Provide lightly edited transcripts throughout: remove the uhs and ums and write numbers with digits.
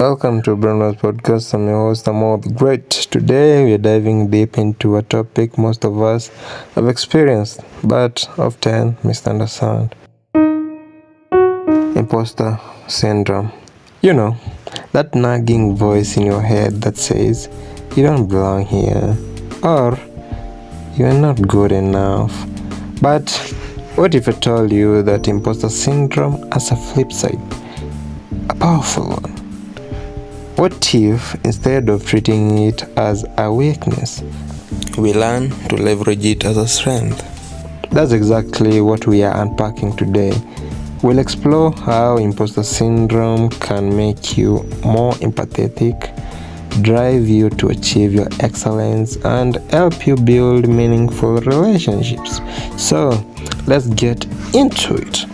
Welcome to BRAINWAVES podcast. I'm your host, Amo the Great. Today we are diving deep into a topic most of us have experienced but often misunderstand. Imposter syndrome. You know, that nagging voice in your head that says, you don't belong here, or you are not good enough. But what if I told you that imposter syndrome has a flip side? A powerful one. What if, instead of treating it as a weakness, we learn to leverage it as a strength? That's exactly what we are unpacking today. We'll explore how imposter syndrome can make you more empathetic, drive you to achieve your excellence, and help you build meaningful relationships. So, let's get into it.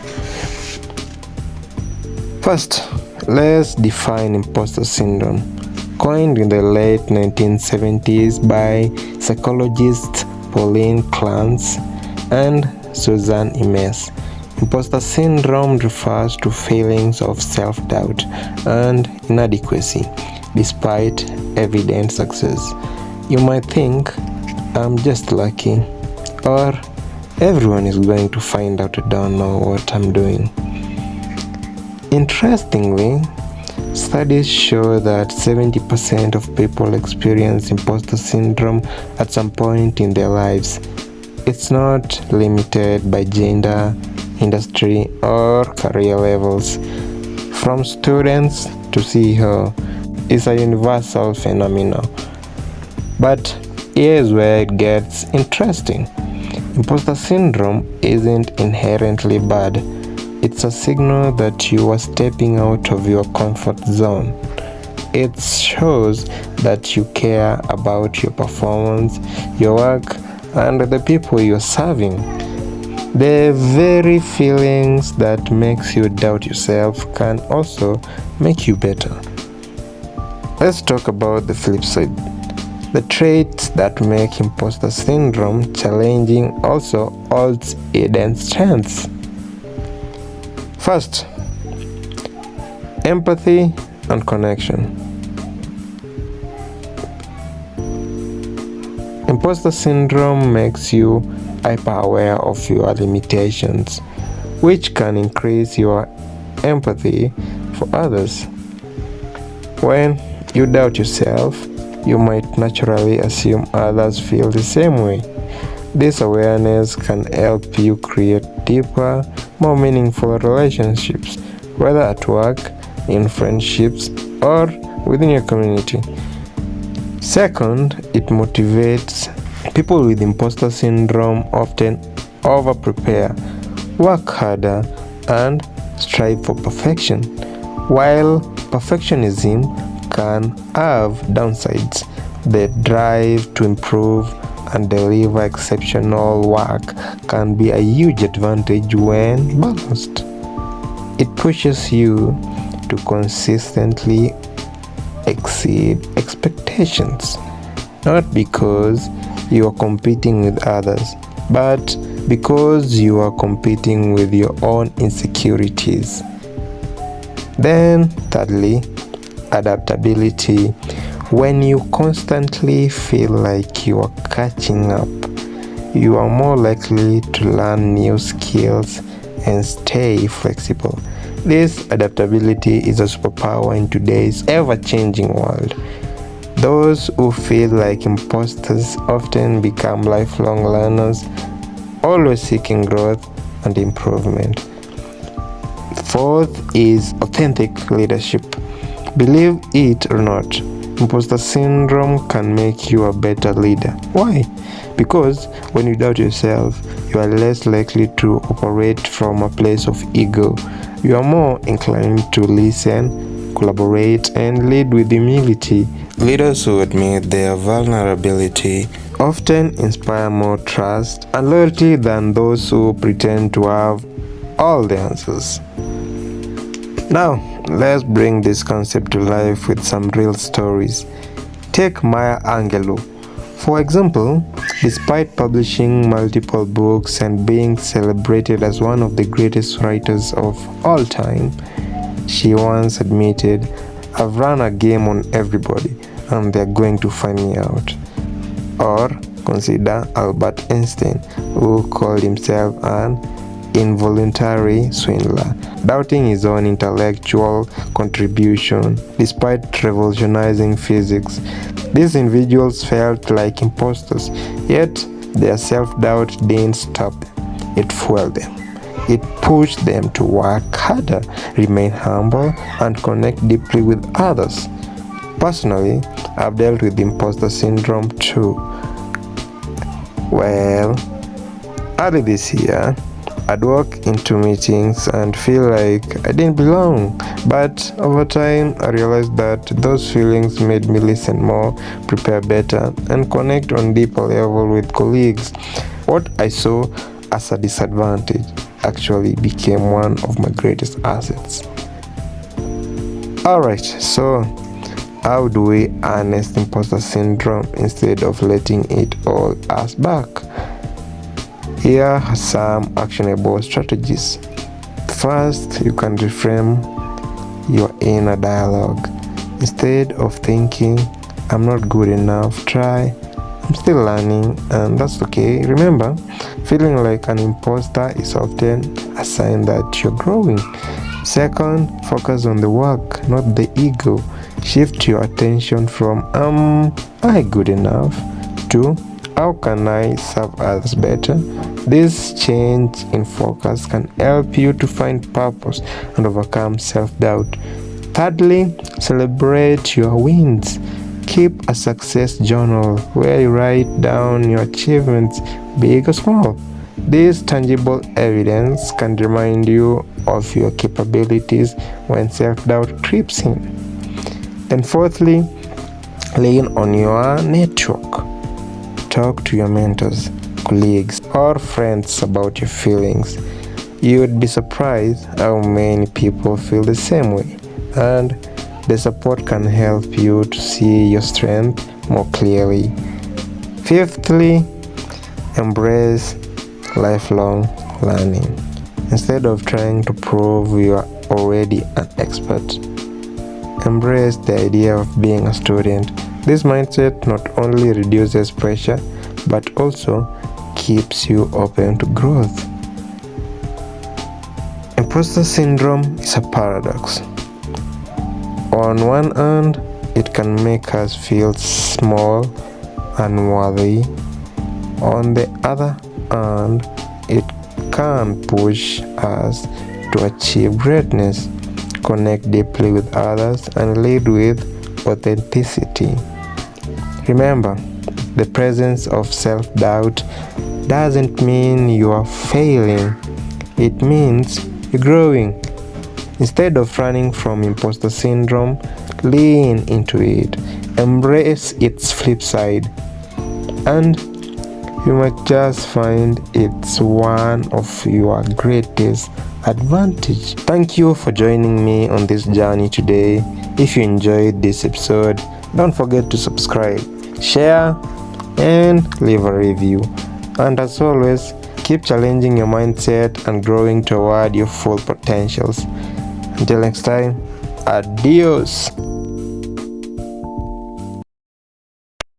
First, let's define imposter syndrome. Coined in the late 1970s by psychologists Pauline Clance and Susan Imes, imposter syndrome refers to feelings of self-doubt and inadequacy despite evident success. You might think, I'm just lucky, or everyone is going to find out I don't know what I'm doing. Interestingly, studies show that 70% of people experience imposter syndrome at some point in their lives. It's not limited by gender, industry, or career levels. From students to CEO, it's a universal phenomenon. But here's where it gets interesting. Imposter syndrome isn't inherently bad. It's a signal that you are stepping out of your comfort zone. It shows that you care about your performance, your work, and the people you're serving. The very feelings that makes you doubt yourself can also make you better. Let's talk about the flip side. The traits that make imposter syndrome challenging also holds hidden strengths. First, empathy and connection. Imposter syndrome makes you hyper-aware of your limitations, which can increase your empathy for others. When you doubt yourself, you might naturally assume others feel the same way. This awareness can help you create deeper, more meaningful relationships, whether at work, in friendships, or within your community. Second, it motivates. People with imposter syndrome often over-prepare, work harder, and strive for perfection. While perfectionism can have downsides, the drive to improve and deliver exceptional work can be a huge advantage when balanced. It pushes you to consistently exceed expectations, not because you are competing with others, but because you are competing with your own insecurities. Then, thirdly, adaptability. When you constantly feel like you are catching up, you are more likely to learn new skills and stay flexible. This adaptability is a superpower in today's ever-changing world. Those who feel like imposters often become lifelong learners, always seeking growth and improvement. Fourth is authentic leadership. Believe it or not, imposter syndrome can make you a better leader. Why? Because when you doubt yourself, you are less likely to operate from a place of ego. You are more inclined to listen, collaborate, and lead with humility. Leaders who admit their vulnerability often inspire more trust and loyalty than those who pretend to have all the answers. Now, let's bring this concept to life with some real stories. Take Maya Angelou. For example, despite publishing multiple books and being celebrated as one of the greatest writers of all time, she once admitted, I've run a game on everybody and they're going to find me out. Or consider Albert Einstein, who called himself an involuntary swindler, doubting his own intellectual contribution despite revolutionizing physics. These individuals felt like imposters, yet their self-doubt didn't stop them. It fueled them. It pushed them to work harder, remain humble, and connect deeply with others. Personally, I've dealt with imposter syndrome too. Well, early this year, I'd walk into meetings and feel like I didn't belong, but over time I realized that those feelings made me listen more, prepare better, and connect on deeper level with colleagues. What I saw as a disadvantage actually became one of my greatest assets. Alright, so how do we harness imposter syndrome instead of letting it hold us back? Here are some actionable strategies. First, you can reframe your inner dialogue. Instead of thinking, I'm not good enough, try, I'm still learning, and that's okay. Remember, feeling like an imposter is often a sign that you're growing. Second, focus on the work, not the ego. Shift your attention from, am I good enough, to, how can I serve others better? This change in focus can help you to find purpose and overcome self-doubt. Thirdly, celebrate your wins. Keep a success journal where you write down your achievements, big or small. This tangible evidence can remind you of your capabilities when self-doubt creeps in. And fourthly, lean on your network. Talk to your mentors, colleagues, or friends about your feelings. You would be surprised how many people feel the same way, and the support can help you to see your strength more clearly. Fifthly, embrace lifelong learning. Instead of trying to prove you are already an expert, embrace the idea of being a student. This mindset not only reduces pressure, but also keeps you open to growth. Imposter syndrome is a paradox. On one hand, it can make us feel small and unworthy. On the other hand, it can push us to achieve greatness, connect deeply with others, and lead with authenticity. Remember, the presence of self-doubt doesn't mean you are failing. It means you're growing. Instead of running from imposter syndrome, lean into it. Embrace its flip side. And you might just find it's one of your greatest advantage. Thank you for joining me on this journey today. If you enjoyed this episode, don't forget to subscribe, share, and leave a review. And as always, keep challenging your mindset and growing toward your full potentials. Until next time, adios.